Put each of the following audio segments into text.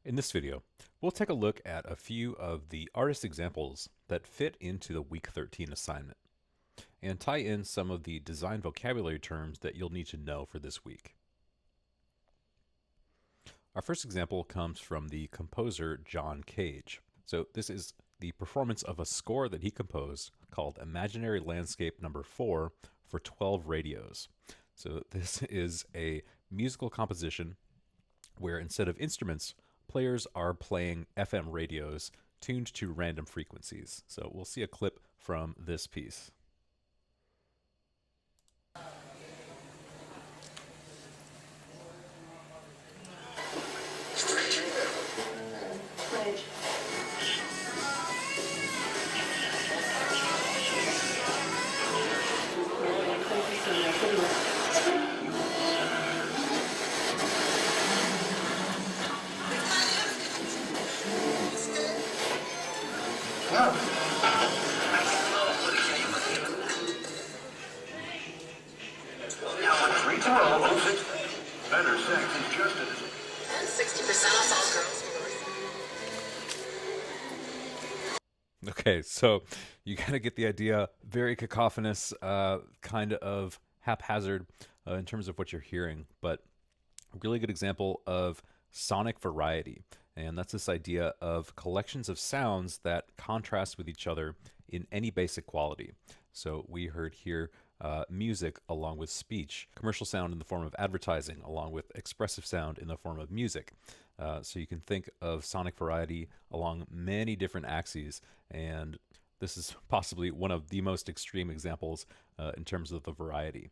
In this video, we'll take a look at a few of the artist examples that fit into the Week 13 assignment and tie in some of the design vocabulary terms that you'll need to know for this week. Our first example comes from the composer John Cage. So this is the performance of a score that he composed called Imaginary Landscape Number 4 for 12 radios. So this is a musical composition where instead of instruments, players are playing FM radios tuned to random frequencies. So we'll see a clip from this piece. Better sex is just as 60% off all girls. Okay, so you kind of get the idea. Very cacophonous, kind of haphazard in terms of what you're hearing, but a really good example of sonic variety. And that's this idea of collections of sounds that contrast with each other in any basic quality. So we heard here music along with speech, commercial sound in the form of advertising along with expressive sound in the form of music. So you can think of sonic variety along many different axes, and this is possibly one of the most extreme examples in terms of the variety.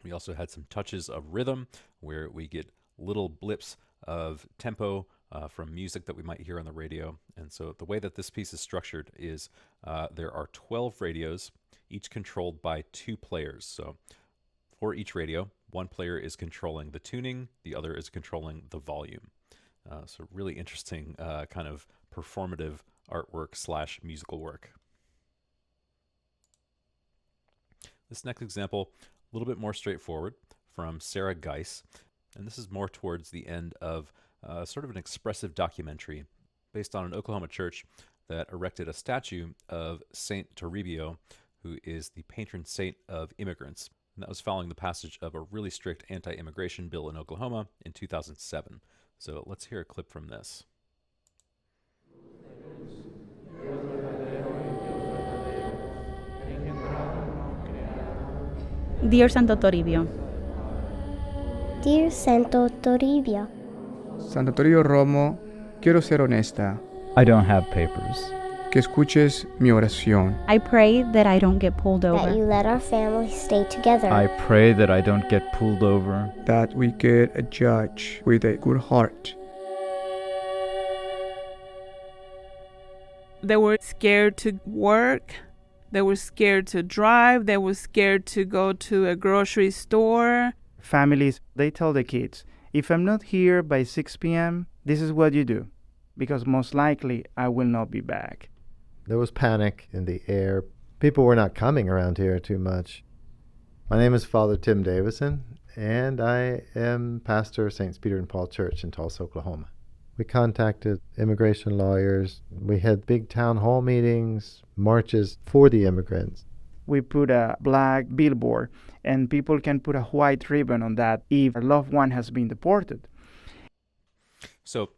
We also had some touches of rhythm where we get little blips of tempo from music that we might hear on the radio. And so the way that this piece is structured is there are 12 radios, each controlled by 2 players. So for each radio, one player is controlling the tuning, the other is controlling the volume. So really interesting kind of performative artwork / musical work. This next example, a little bit more straightforward, from Sarah Geiss. And this is more towards the end of sort of an expressive documentary based on an Oklahoma church that erected a statue of Saint Toribio, who is the patron saint of immigrants. And that was following the passage of a really strict anti-immigration bill in Oklahoma in 2007. So let's hear a clip from this. Dear Santo Toribio, Dear Santo Toribio, Santo Toribio Romo, quiero ser honesta, I don't have papers. que escuches mi oración, I pray that I don't get pulled that over. you let our family stay together. I pray that I don't get pulled over. that we get a judge with a good heart. They were scared to work. They were scared to drive. They were scared to go to a grocery store. Families, they tell the kids, if I'm not here by 6 p.m., this is what you do, because most likely I will not be back. There was panic in the air. People were not coming around here too much. My name is Father Tim Davison, and I am pastor of St. Peter and Paul Church in Tulsa, Oklahoma. We contacted immigration lawyers. We had big town hall meetings, marches for the immigrants. We put a black billboard, and people can put a white ribbon on that if a loved one has been deported. So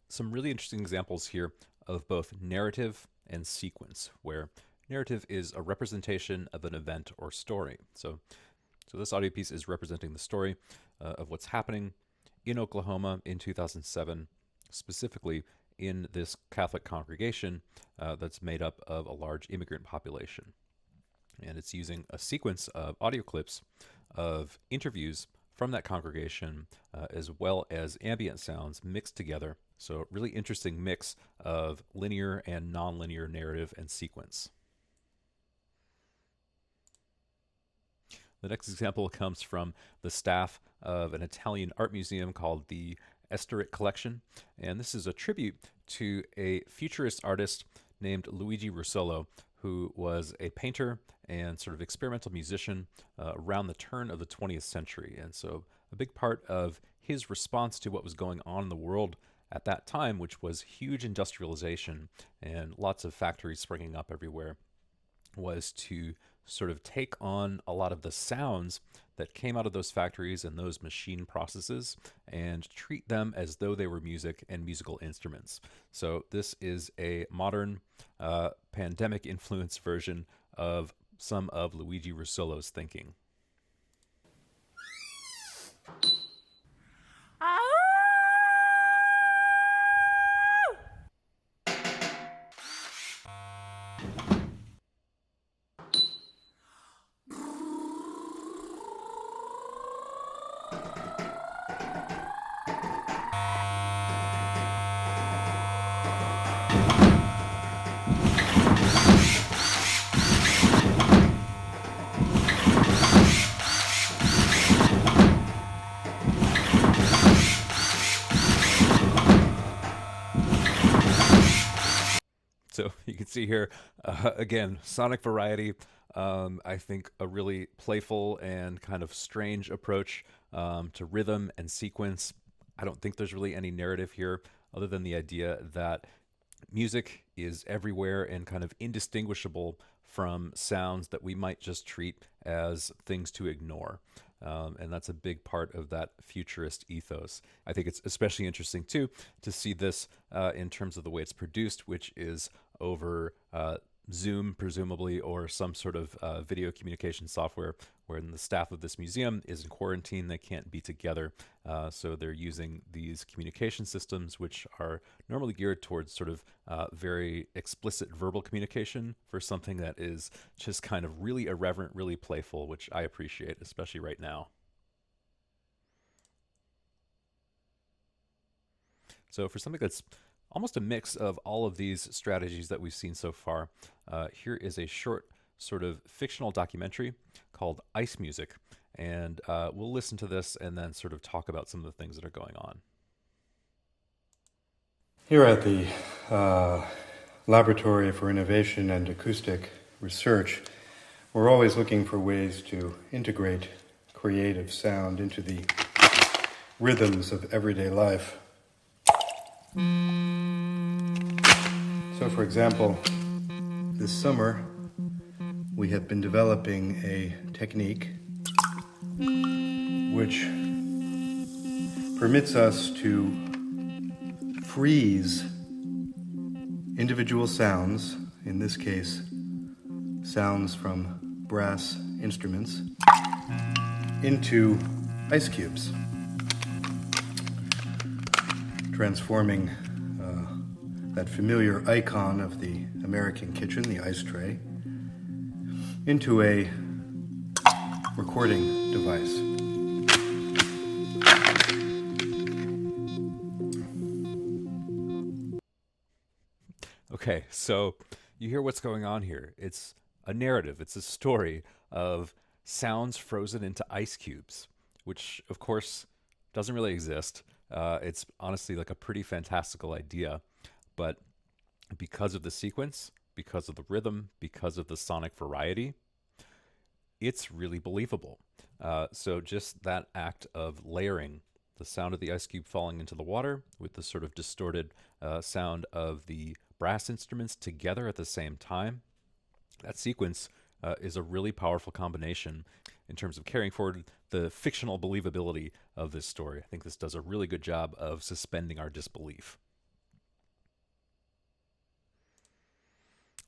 some really interesting examples here of both narrative and sequence, where narrative is a representation of an event or story. So this audio piece is representing the story of what's happening in Oklahoma in 2007, specifically in this Catholic congregation that's made up of a large immigrant population. And it's using a sequence of audio clips of interviews from that congregation as well as ambient sounds mixed together. So really interesting mix of linear and nonlinear narrative and sequence. The next example comes from the staff of an Italian art museum called the Esteric Collection. And this is a tribute to a futurist artist named Luigi Russolo, who was a painter and sort of experimental musician around the turn of the 20th century. And so a big part of his response to what was going on in the world at that time, which was huge industrialization and lots of factories springing up everywhere, was to sort of take on a lot of the sounds that came out of those factories and those machine processes and treat them as though they were music and musical instruments. So this is a modern pandemic influence version of some of Luigi Russolo's thinking. So you can see here, again, sonic variety. I think a really playful and kind of strange approach to rhythm and sequence. I don't think there's really any narrative here other than the idea that music is everywhere and kind of indistinguishable from sounds that we might just treat as things to ignore. And that's a big part of that futurist ethos. I think it's especially interesting, too, to see this in terms of the way it's produced, which is over Zoom, presumably, or some sort of video communication software, wherein the staff of this museum is in quarantine. They can't be together. So they're using these communication systems, which are normally geared towards sort of very explicit verbal communication, for something that is just kind of really irreverent, really playful, which I appreciate, especially right now. So for something that's almost a mix of all of these strategies that we've seen so far, here is a short sort of fictional documentary called Ice Music. And we'll listen to this and then sort of talk about some of the things that are going on. Here at the Laboratory for Innovation and Acoustic Research, we're always looking for ways to integrate creative sound into the rhythms of everyday life. So, for example, this summer, we have been developing a technique which permits us to freeze individual sounds, in this case, sounds from brass instruments, into ice cubes, transforming that familiar icon of the American kitchen, the ice tray, into a recording device. Okay, so you hear what's going on here. It's a narrative. It's a story of sounds frozen into ice cubes, which, of course, doesn't really exist. It's honestly like a pretty fantastical idea, but because of the sequence, because of the rhythm, because of the sonic variety, it's really believable. So just that act of layering the sound of the ice cube falling into the water with the sort of distorted sound of the brass instruments together at the same time, that sequence is a really powerful combination in terms of carrying forward the fictional believability of this story. I think this does a really good job of suspending our disbelief.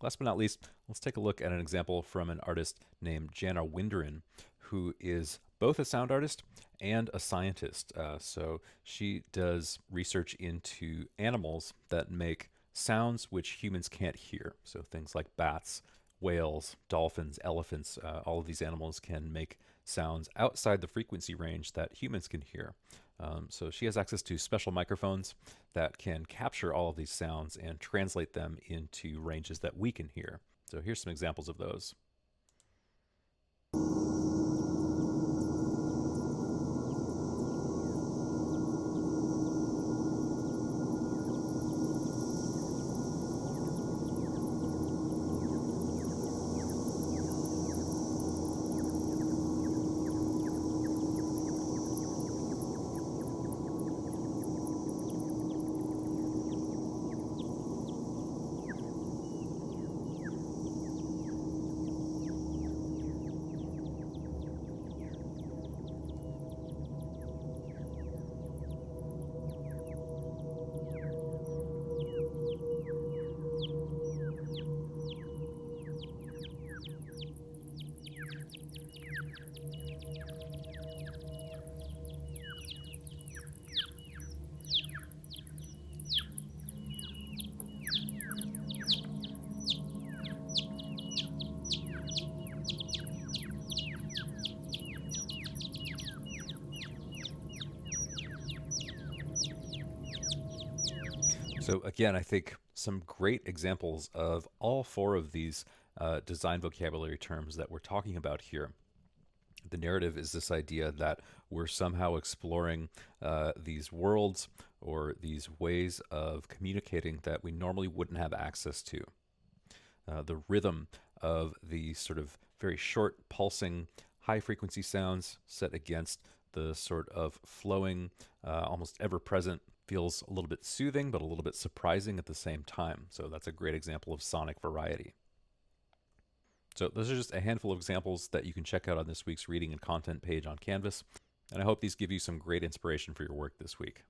Last but not least, let's take a look at an example from an artist named Jana Winderin, who is both a sound artist and a scientist. So she does research into animals that make sounds which humans can't hear. So things like bats, whales, dolphins, elephants, all of these animals can make sounds outside the frequency range that humans can hear. So she has access to special microphones that can capture all of these sounds and translate them into ranges that we can hear. So here's some examples of those. So again, I think some great examples of all four of these design vocabulary terms that we're talking about here. The narrative is this idea that we're somehow exploring these worlds or these ways of communicating that we normally wouldn't have access to. The rhythm of the sort of very short, pulsing, high-frequency sounds set against the sort of flowing, almost ever-present, feels a little bit soothing but a little bit surprising at the same time. So that's a great example of sonic variety. So those are just a handful of examples that you can check out on this week's reading and content page on Canvas. And I hope these give you some great inspiration for your work this week.